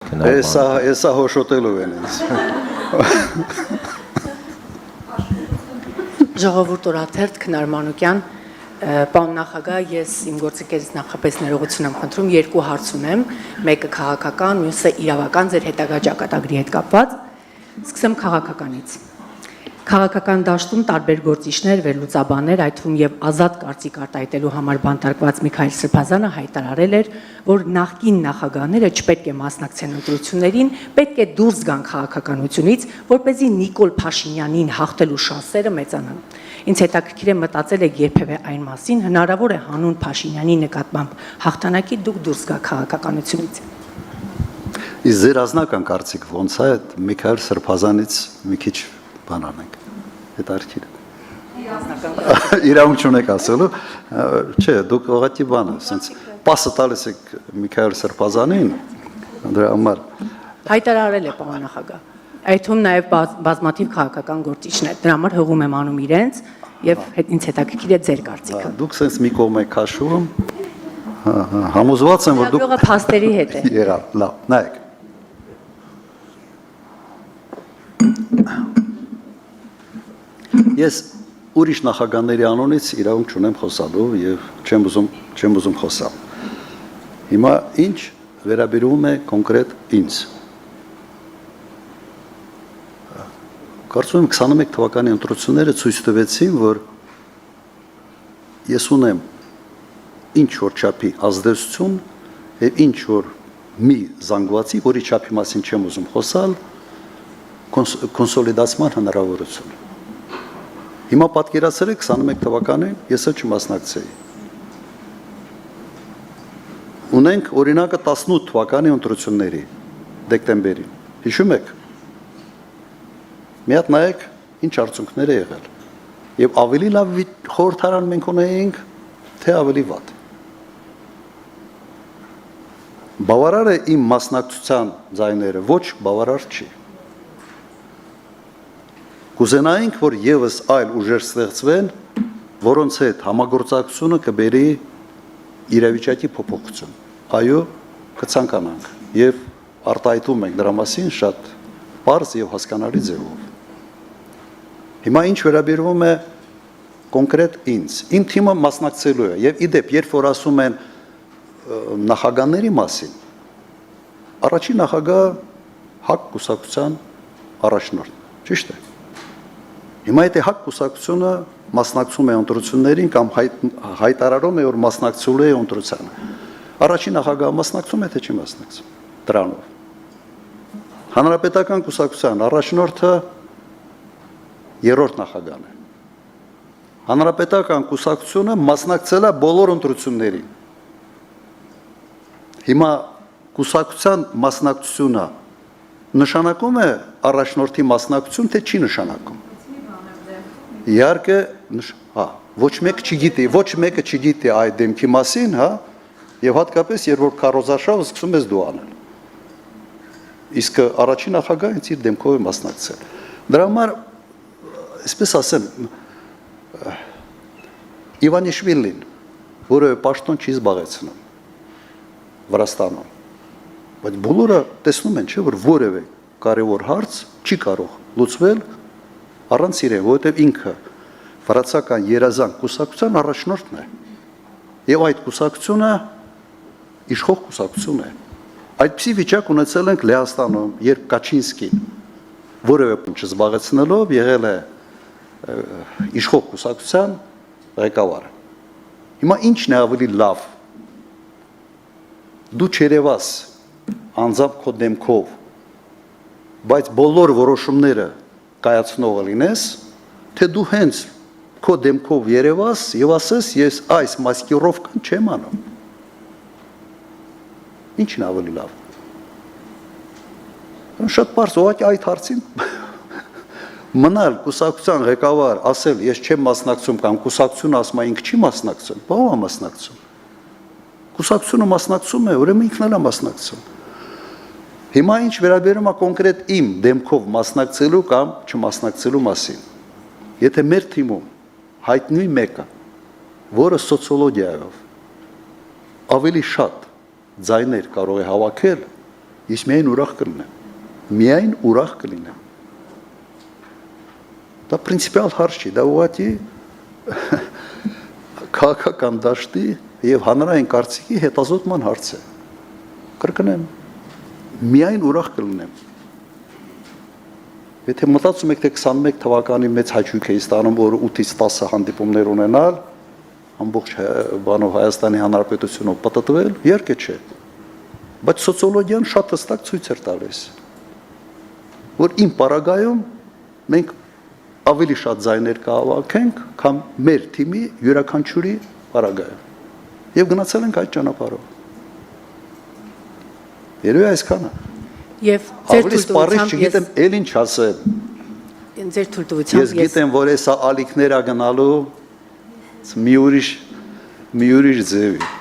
Եսա հոշոտելու են ինձ։ Ժողովուրդ օրաթերթ Քնար Մանուկյան, պարոն նախագահ, ես իմ գործընկերից նախապես ներողություն եմ խնդրում, երկու հարց ունեմ, մեկը քաղաքական, մյուսը իրավական ձեր հետագա ճակատագրի հետ կապված։ Սկսեմ քաղաքականից։ Քաղաքական դաշտում տարբեր գործիչներ, վերլուծաբաններ, այդ թվում եւ ազատ կարծիք արտահայտելու համար բանտարկված Միքայել Սրբազանը հայտարարել էր, որ նախկին նախագահները չպետք է մասնակցեն ընտրություններին, պետք է դուրս գան քաղաքականությունից, որպեսզի Նիկոլ Փաշինյանին հաղթելու շանսերը մեծանան։ Ինձ հետաքրքիր է մտածել եք երբևէ այն մասին, հնարավոր է հանուն Փաշինյանի նկատմամբ հաղթանակի դուք դուրս գա քաղաքականությունից։ Իսկ ձեր ազնական կարծիք ոնց է Միքայել Սրբազանից մի քիչ բան անենք։ Հետաքրքիր է։ Իրավունք չունեք ասելու, չէ, դուք ուղղակի բանը, ասենց պասը տալիս եք Միքայել Սրբազանին, դրա համար հայտարարել է պարոն նախագահ։ Այդ թվում նաև բազմաթիվ քաղաքական գործիչներ, դրա համար հողում եմ անում իրենց եւ ինձ հետաքրքիր է ձեր կարծիքը։ Դուք sense մի կողմ եք քաշում, համոզված եմ, որ դուք փաստերի հետ է։ Եղավ, լավ, նայեք։ Ես ուրիշ նախագահների անունից իրավունք չունեմ խոսալու եւ չեմ ուզում խոսալ։ Հիմա ինչ վերաբերում է կոնկրետ ինձ։ Կարծում եմ 21 թվականի ընտրությունները ցույց տվեցին, որ ես ունեմ ինչ որ չափի ազդեցություն եւ ինչ որ մի զանգվածի, որի չափի մասին չեմ ուզում խոսալ, կոնսոլիդացման հնարավորություն։ Հիմա պատկերացրեք 21 թվականին ես չմասնակցեի։ Ունենք օրինակը 18 թվականի ընտրությունների դեկտեմբերին։ Հիշում եք։ Մի հատ նայեք ինչ արդյունքներ է եղել։ Եվ ավելի լավ խորհրդարան մենք ունեինք, թե ավելի վատ։ Բավարար է իմ մասնակցության ձայները, ոչ բավարար չի։ Կուզենայինք, որ եւս այլ ուժեր ստեղծվեն, որոնց հետ համագործակցությունը կբերի իրավիճակի փոփոխություն։ Այո, կցանկանանք եւ արտահայտում ենք դրա մասին շատ պարզ եւ հասկանալի ձևով։ Հիմա ինչ վերաբերվում է կոնկրետ ինձ։ Իմ թիմը մասնակցելու է եւ իդեպ, երբ որ ասում են նախագահների մասին, առաջին նախագահ ՀԱԿ կուսակցության առաջնորդ, ճիշտ է։ Հիմա եթե ՀԱԿ կուսակցությունը մասնակցում է ընտրություններին կամ հայտարարում է, որ մասնակցելու է ընտրությանը, առաջին նախագահը մասնակցում է, թե չի մասնակցում դրանով։ Հանրապետական կուսակցության առաջնորդը երրորդ նախագահն է։ Հանրապետական կուսակցությունը մասնակցել է բոլոր ընտրություններին։ Հիմա կուսակցության մասնակցությունը նշանակում է առաջնորդի մասնակցություն, թե չի նշանակում։ Իհարկե, ոչ մեկը չգիտի այդ դեմքի մասին, հա, եւ հատկապես երբ որ քարոզարշավը սկսում ես դու անել։ Իսկ առաջին նախագահը ինձ իր դեմքով է մասնակցել։ Դրա համար, այսպես ասեմ, Իվանիշվիլին, որը պաշտոն չի զբաղեցնում Վրաստանում, բայց բոլորը տեսնում են, չէ, որ որևէ կարևոր հարց չի կարող լուծվել առանց իրեն, որովհետև ինքը վրացական երազանք կուսակցության առաջնորդն է։ Եվ այդ կուսակցությունը իշխող կուսակցություն է։ Այդպիսի վիճակ ունեցել ենք Լեհաստանում, երբ Կաչինսկին որևէ բան չզբաղեցնելով եղել է իշխող կուսակցության ղեկավարը։ Հիմա ինչն է ավելի լավ։ Դու չերևաս անձամբ քո դեմքով, բայց բոլոր որոշումները կայացնողը լինես, թե դու հենց քո դեմքով երևաս եւ ասես ես այս մասկիրովկան չեմ անում։ Ինչն ավելի լավ։ Շատ բարձ ուղղակի այդ հարցին մնալ կուսակցության ղեկավար, ասել ես չեմ մասնակցում կամ կուսակցությունը ասում է ինքը չի մասնակցում, բա ո՞վ է մասնակցում։ Կուսակցությունը մասնակցում է, ուրեմն ինքն էլ է մասնակցում։ Հիմա ինչ վերաբերում է կոնկրետ իմ դեմքով մասնակցելու կամ չմասնակցելու մասին։ Եթե մեր թիմում հայտնի մեկը, որը սոցիոլոգիայով ավելի շատ ձայներ կարող է հավաքել Ես միայն ուրախ կլինեմ։ Միայն ուրախ կլինեմ։ Դա պրինցիպիալ հարց չի, դա ուղղակի քաղաքական դաշտի եւ հանրային կարծիքի հետազոտման հարց է։ Կրկնեմ, միայն ուրախ կլինեմ։ Եթե մտածում եք, թե 21 թվականի մեծ հաճույք է ստանում, որ 8-ից 10 հանդիպումներ ունենալ, ամբողջ բանով Հայաստանի Հանրապետությունով պատտվել, իհարկե չէ։ Բայց սոցիոլոգիան շատ հստակ ցույց էր տալիս, որ իմ պարագայում մենք ավելի շատ ձայներ կհավաքենք, քան մեր թիմի յուրաքանչյուրի պարագայում։ Եվ գնացել ենք այդ ճանապարհով։ Երևի այսքանը։ Եվ Ավելի սպառիչ չգիտեմ, էլ ինչ ասեմ։ ձեր թույլտվությամբ Ես գիտեմ, որ հեսա ալիքներ ա գնալու մի ուրիշ ձևի։